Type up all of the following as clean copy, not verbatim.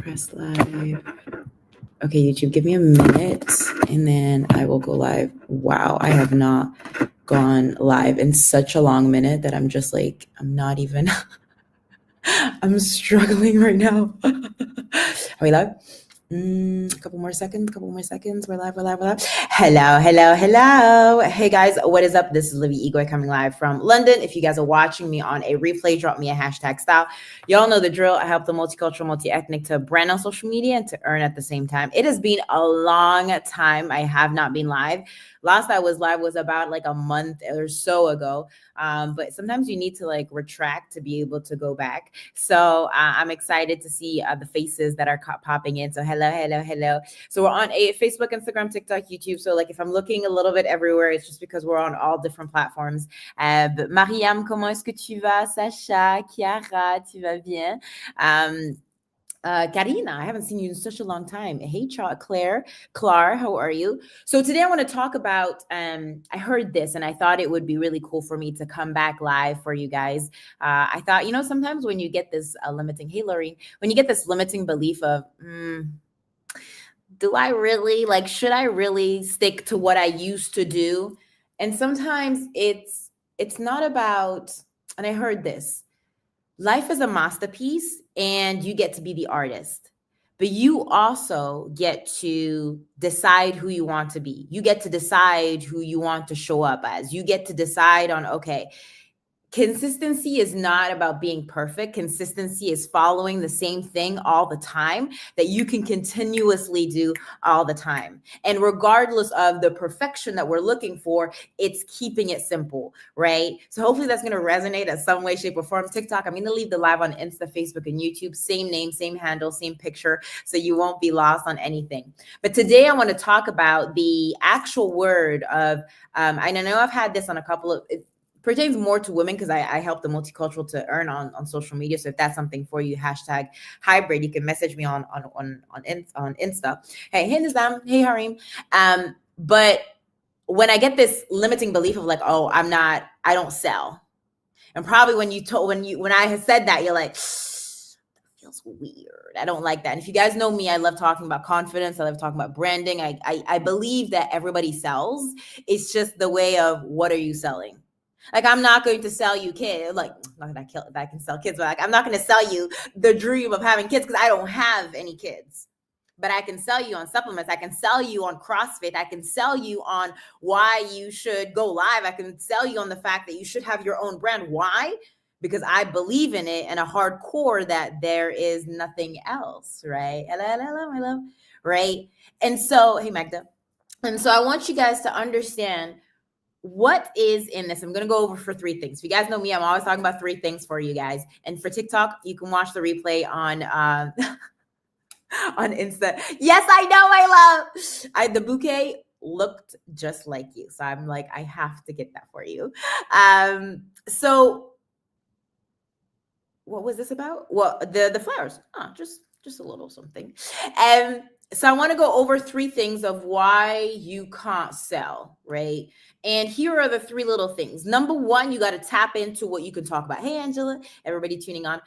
Press live. Okay, YouTube, give me a minute and then I will go live. Wow, I have not gone live in such a long minute that I'm just like, I'm not even, I'm struggling right now. Are we live? A couple more seconds. We're live. Hello. Hey guys, what is up? This is Livy Igwe coming live from London. If you guys are watching me on a replay, drop me a hashtag style. Y'all know the drill. I help the multicultural, multi-ethnic to brand on social media and to earn at the same time. It has been a long time. I have not been live. Last I was live was about like a month or so ago. But sometimes you need to like retract to be able to go back. So I'm excited to see the faces that are popping in. So hello. So we're on Facebook, Instagram, TikTok, YouTube. So like if I'm looking a little bit everywhere, it's just because we're on all different platforms. But Mariam, comment est-ce que tu vas? Sacha, Chiara, tu vas bien? Karina, I haven't seen you in such a long time. Hey, Claire, how are you? So today I want to talk about, I heard this and I thought it would be really cool for me to come back live for you guys. I thought, sometimes when you get this limiting, hey, Lorraine, when you get this limiting belief of, do I really, should I really stick to what I used to do? And sometimes it's not about, and I heard this, life is a masterpiece and you get to be the artist, but you also get to decide who you want to be. You get to decide who you want to show up as. You get to decide on, okay, consistency is not about being perfect. Consistency is following the same thing all the time that you can continuously do all the time. And regardless of the perfection that we're looking for, it's keeping it simple, right? So hopefully that's going to resonate in some way, shape, or form. TikTok, I'm going to leave the live on Insta, Facebook, and YouTube. Same name, same handle, same picture, so you won't be lost on anything. But today I want to talk about the actual word of, I know I've had this on a couple of, pertains more to women because I help the multicultural to earn on social media. So if that's something for you, hashtag hybrid, you can message me on Insta. Hey Nizam, hey Harim. But when I get this limiting belief of like, oh, I don't sell. And probably when I had said that, you're like, feels weird. I don't like that. And if you guys know me, I love talking about confidence. I love talking about branding. I believe that everybody sells. It's just the way of what are you selling? Like, I'm not going to sell you kids. Like, not that I can sell kids, but like, I'm not going to sell you the dream of having kids because I don't have any kids. But I can sell you on supplements. I can sell you on CrossFit. I can sell you on why you should go live. I can sell you on the fact that you should have your own brand. Why? Because I believe in it and a hardcore that there is nothing else, right? Hello, my love, right? And so, hey, Magda. And so I want you guys to understand what is in this. I'm going to go over for 3 things. If you guys know me, I'm always talking about 3 things for you guys. And for TikTok, you can watch the replay on on Insta. Yes, I know, my love. The bouquet looked just like you. So I'm like, I have to get that for you. So what was this about? Well, the flowers. Just a little something. So I want to go over 3 things of why you can't sell, right? And here are the 3 little things. Number 1, you got to tap into what you can talk about. Hey, Angela, everybody tuning on.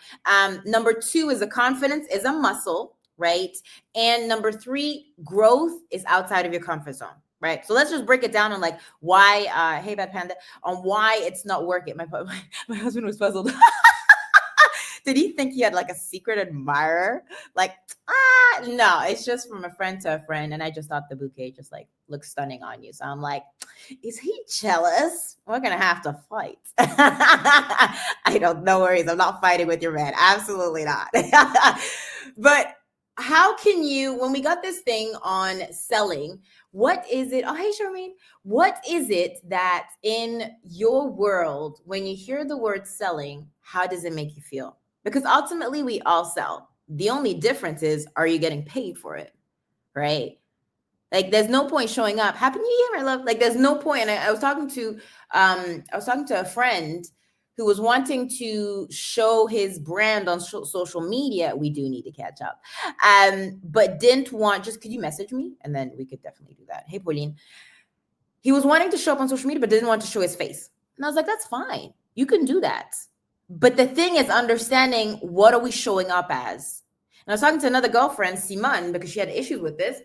Number 2 is the confidence is a muscle, right? And number 3, growth is outside of your comfort zone, right? So let's just break it down on like why, hey, Bad Panda, on why it's not working. My husband was puzzled. Did he think he had like a secret admirer? Like, no, it's just from a friend to a friend. And I just thought the bouquet just like looks stunning on you. So I'm like, is he jealous? We're going to have to fight. I don't, no worries. I'm not fighting with your man. Absolutely not. But how can you, when we got this thing on selling, what is it? Oh, hey, Charmaine. What is it that in your world, when you hear the word selling, how does it make you feel? Because ultimately we all sell. The only difference is, are you getting paid for it? Right? Like there's no point showing up. Happy New Year, my love. Like there's no point. And I was talking to a friend who was wanting to show his brand on social media. We do need to catch up. But didn't want, just could you message me? And then we could definitely do that. Hey, Pauline. He was wanting to show up on social media, but didn't want to show his face. And I was like, that's fine. You can do that. But the thing is understanding what are we showing up as? I was talking to another girlfriend, Simone, because she had issues with this.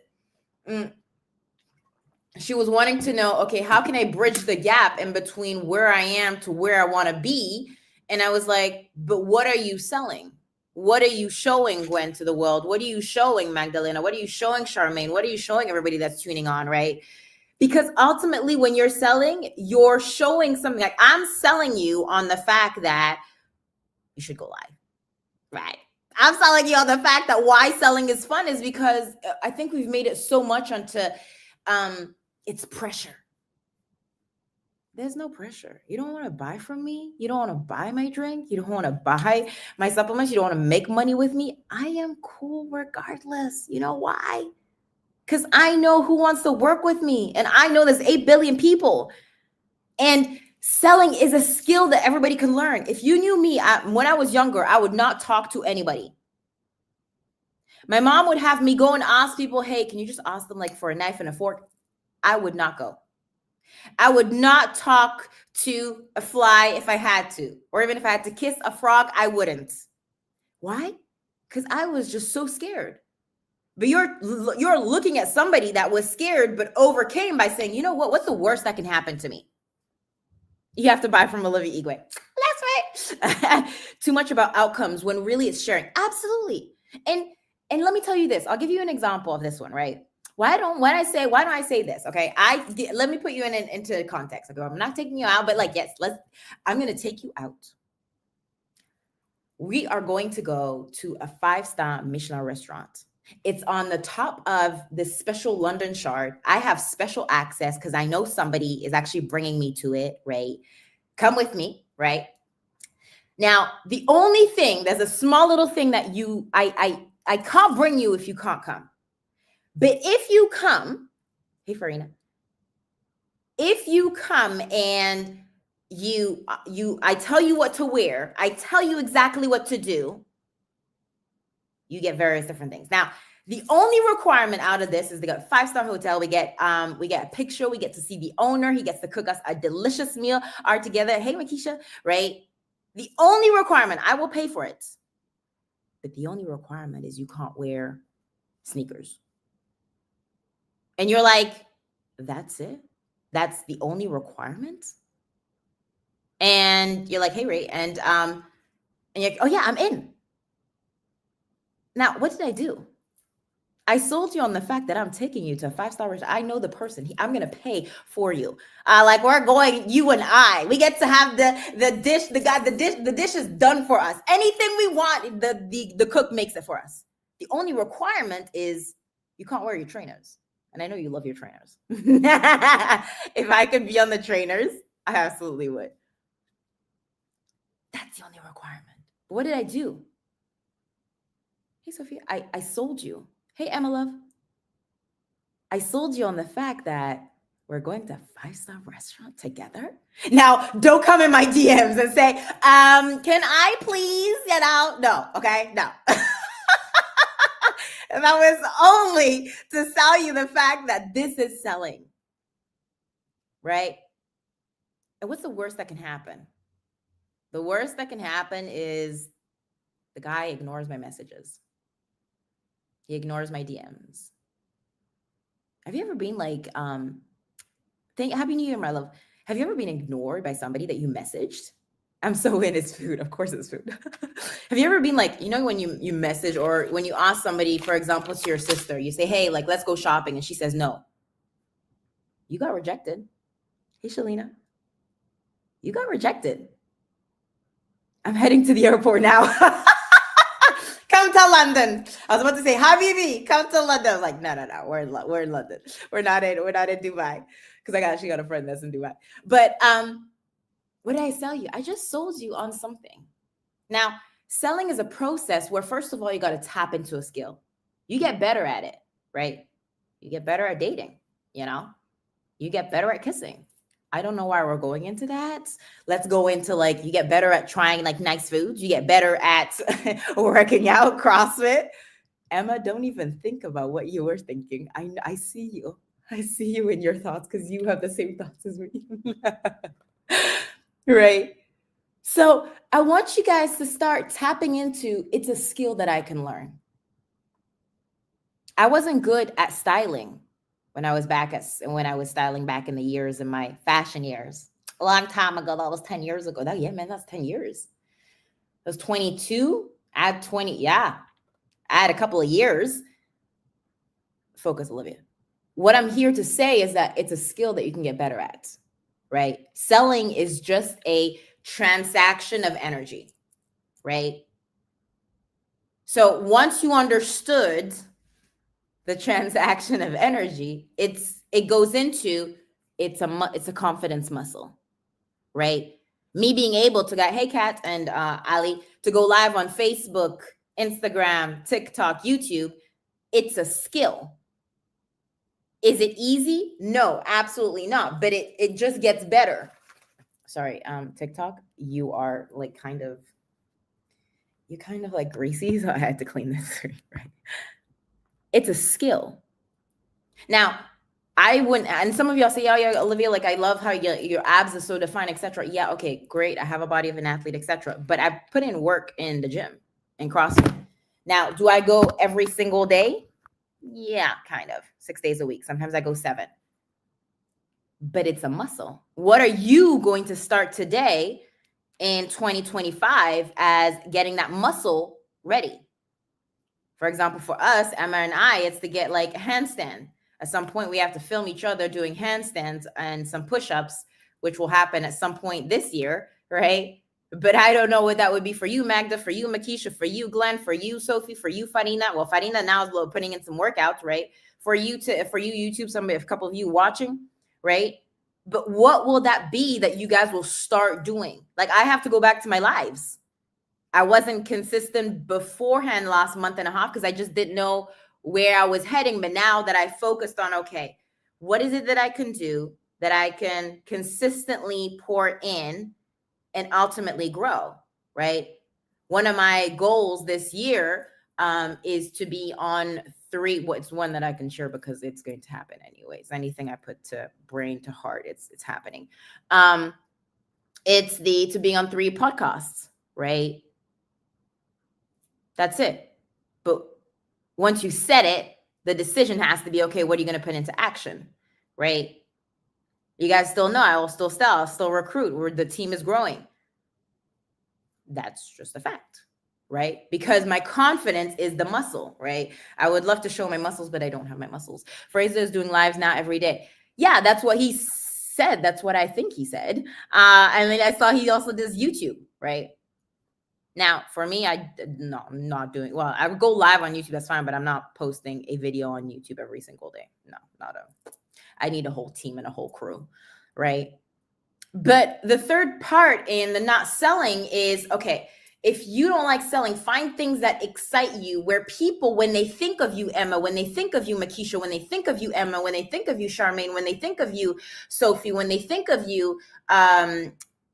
She was wanting to know, okay, how can I bridge the gap in between where I am to where I want to be? And I was like, but what are you selling? What are you showing, Gwen, to the world? What are you showing, Magdalena? What are you showing, Charmaine? What are you showing everybody that's tuning on, right? Because ultimately, when you're selling, you're showing something. Like, I'm selling you on the fact that you should go live, right? I'm selling you on the fact that why selling is fun is because I think we've made it so much onto it's pressure. There's no pressure. You don't want to buy from me. You don't want to buy my drink. You don't want to buy my supplements. You don't want to make money with me. I am cool regardless. You know why? Because I know who wants to work with me. And I know there's 8 billion people. And selling is a skill that everybody can learn. If you knew me when I was younger, I would not talk to anybody. My mom would have me go and ask people, hey, can you just ask them like for a knife and a fork? I would not go. I would not talk to a fly if I had to, or even if I had to kiss a frog, I wouldn't. Why? Because I was just so scared. But you're looking at somebody that was scared but overcame by saying, you know what? What's the worst that can happen to me? You have to buy from Olivia Igwe. That's right. Too much about outcomes when really it's sharing. Absolutely. And let me tell you this. I'll give you an example of this one, right? Why don't I say this? Okay. Let me put you into context. Okay. I'm not taking you out, but like, yes, I'm going to take you out. We are going to go to a 5-star Michelin restaurant. It's on the top of this special London chart. I have special access because I know somebody is actually bringing me to it, right? Come with me, right? Now, the only thing, there's a small little thing that I can't bring you if you can't come. But if you come, hey, Farina, if you come and I tell you what to wear, I tell you exactly what to do, you get various different things. Now, the only requirement out of this is they got 5-star hotel. We get a picture. We get to see the owner. He gets to cook us a delicious meal all together. Hey, Makisha, right? The only requirement, I will pay for it. But the only requirement is you can't wear sneakers. And you're like, that's it? That's the only requirement? And you're like, hey, Ray, and you're like, oh yeah, I'm in. Now, what did I do? I sold you on the fact that I'm taking you to a 5-star restaurant. I know the person. I'm going to pay for you. Like we're going, you and I. We get to have the dish. The dish is done for us. Anything we want, the cook makes it for us. The only requirement is you can't wear your trainers. And I know you love your trainers. If I could be on the trainers, I absolutely would. That's the only requirement. But what did I do? Hey, Sophia, I sold you. Hey, Emma Love. I sold you on the fact that we're going to a 5-star restaurant together. Now, don't come in my DMs and say, can I please get out? No, okay, no. And that was only to sell you the fact that this is selling, right? And what's the worst that can happen? The worst that can happen is the guy ignores my messages. He ignores my DMs. Have you ever been like, Happy New Year, my love. Have you ever been ignored by somebody that you messaged? I'm so in, it's food. Of course it's food. Have you ever been like, when you message or when you ask somebody, for example, to your sister, you say, hey, like, let's go shopping. And she says, no. You got rejected. Hey, Shalina. You got rejected. I'm heading to the airport now. Come to London. I was about to say, Habibi, come to London. I was like, no. We're in London. We're not in Dubai. Because I actually got a friend that's in Dubai. But what did I sell you? I just sold you on something. Now, selling is a process where, first of all, you got to tap into a skill. You get better at it, right? You get better at dating, You get better at kissing. I don't know why we're going into that. Let's go into you get better at trying nice foods. You get better at working out, CrossFit. Emma, don't even think about what you were thinking. I see you. I see you in your thoughts because you have the same thoughts as me. Right? So I want you guys to start tapping into, it's a skill that I can learn. I wasn't good at styling when I was styling back in the years in my fashion years. A long time ago. That was 10 years ago. Yeah, man, that's 10 years. I was 22. Add 20. Yeah. Add a couple of years. Focus, Olivia. What I'm here to say is that it's a skill that you can get better at, right? Selling is just a transaction of energy, right? So once you understood the transaction of energy, it goes into it's a confidence muscle, right? Me being able to go, hey Kat and Ali, to go live on Facebook, Instagram, TikTok, YouTube, it's a skill. Is it easy? No, absolutely not. But it just gets better. Sorry, TikTok, you're kind of like greasy, so I had to clean this. Right? It's a skill. Now, I wouldn't, and some of y'all say, "Oh yeah, Olivia, like I love how your abs are so defined, etc." Yeah, okay, great. I have a body of an athlete, etc. But I put in work in the gym, in CrossFit. Now, do I go every single day? Yeah, kind of 6 days a week. Sometimes I go 7. But it's a muscle. What are you going to start today in 2025 as getting that muscle ready? For example, for us, Emma and I, it's to get like a handstand. At some point, we have to film each other doing handstands and some push-ups, which will happen at some point this year, right? But I don't know what that would be for you, Magda, for you, Makisha, for you, Glenn, for you, Sophie, for you, Farina. Well, Farina now is putting in some workouts, right? For you, YouTube, a couple of you watching, right? But what will that be that you guys will start doing? Like, I have to go back to my lives. I wasn't consistent beforehand last month and a half because I just didn't know where I was heading. But now that I focused on, okay, what is it that I can do that I can consistently pour in and ultimately grow, right? One of my goals this year is to be on 3. What's one that I can share because it's going to happen anyways. Anything I put to brain to heart, it's happening. It's to be on 3 podcasts, right? That's it. But once you set it, the decision has to be, okay, what are you going to put into action, right? You guys still know I will still sell, I'll still recruit, where the team is growing. That's just a fact, right? Because my confidence is the muscle, right? I would love to show my muscles, but I don't have my muscles. Fraser is doing lives now every day. Yeah, that's what he said. That's what I think he said. And then I saw he also does YouTube, right? Now, for me, I'm not doing well. I would go live on YouTube, that's fine, but I'm not posting a video on YouTube every single day. No, I need a whole team and a whole crew, right? But the third part in the not selling is, okay, if you don't like selling, find things that excite you, where people, when they think of you, Emma, when they think of you, Makisha, when they think of you, Emma, when they think of you, Charmaine, when they think of you, Sophie, when they think of you,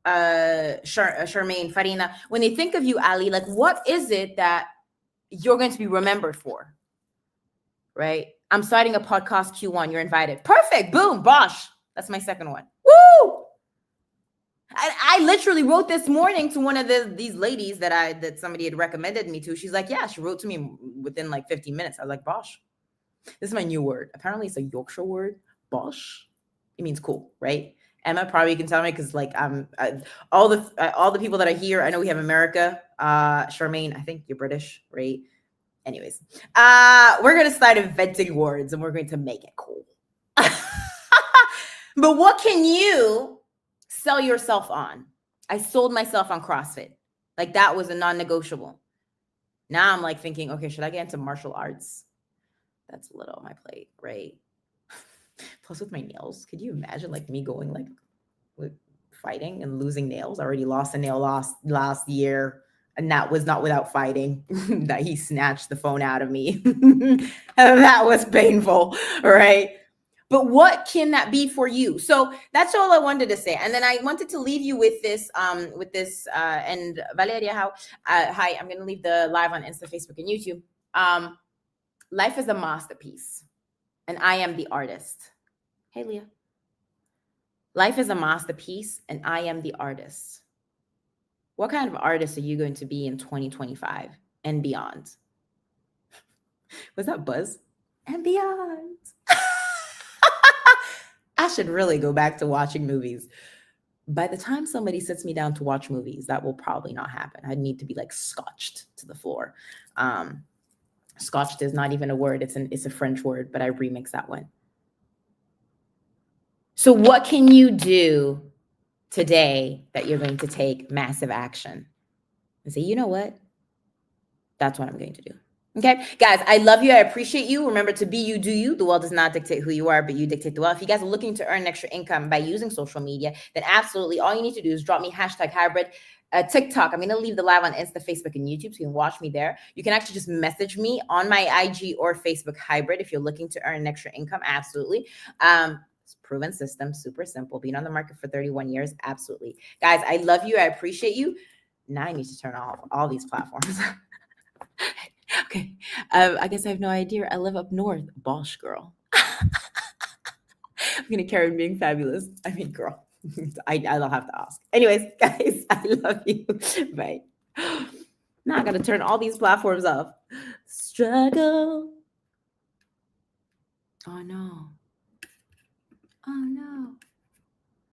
Charmaine, Farina, when they think of you, Ali, like, what is it that you're going to be remembered for? Right? I'm starting a podcast Q1. You're invited. Perfect. Boom. Bosh. That's my second one. Woo! I literally wrote this morning to one of these ladies that somebody had recommended me to. She's like, yeah, she wrote to me within like 15 minutes. I was like, bosh. This is my new word. Apparently it's a Yorkshire word. Bosh. It means cool, right? Emma probably can tell me because like all the people that are here, I know we have America. Charmaine, I think you're British, right? Anyways, we're gonna start inventing words and we're going to make it cool. But what can you sell yourself on? I sold myself on CrossFit. Like, that was a non-negotiable. Now I'm like thinking, okay, should I get into martial arts? That's a little on my plate, right? Plus with my nails, could you imagine like me going like with fighting and losing nails? I already lost a nail last year, and that was not without fighting. That he snatched the phone out of me. That was painful, right? But what can that be for you? So that's all I wanted to say. And then I wanted to leave you with this, and Valeria, hi, I'm going to leave the live on Insta, Facebook, and YouTube. Life is a masterpiece, and I am the artist. Hey, Leah. Life is a masterpiece, and I am the artist. What kind of artist are you going to be in 2025 and beyond? Was that Buzz? and beyond. I should really go back to watching movies. By the time somebody sits me down to watch movies, that will probably not happen. I need to be like scotched to the floor. Scotched is not even a word. It's a French word, but I remix that one. So what can you do today that you're going to take massive action and say, you know what? That's what I'm going to do. Okay, guys, I love you. I appreciate you. Remember to be you, do you. The world does not dictate who you are, but you dictate the world. If you guys are looking to earn extra income by using social media, then absolutely all you need to do is drop me #hybrid. TikTok. I'm going to leave the live on Insta, Facebook, and YouTube, so you can watch me there. You can actually just message me on my IG or Facebook hybrid if you're looking to earn extra income. Absolutely. It's proven system, super simple. Being on the market for 31 years. Absolutely. Guys, I love you. I appreciate you. Now I need to turn off all these platforms. Okay. I guess I have no idea. I live up north. Bosh girl. I'm going to carry on being fabulous. I mean, girl. I don't have to ask. Anyways, guys, I love you. Bye. Now I got to turn all these platforms off. Struggle. Oh, no. Oh, no.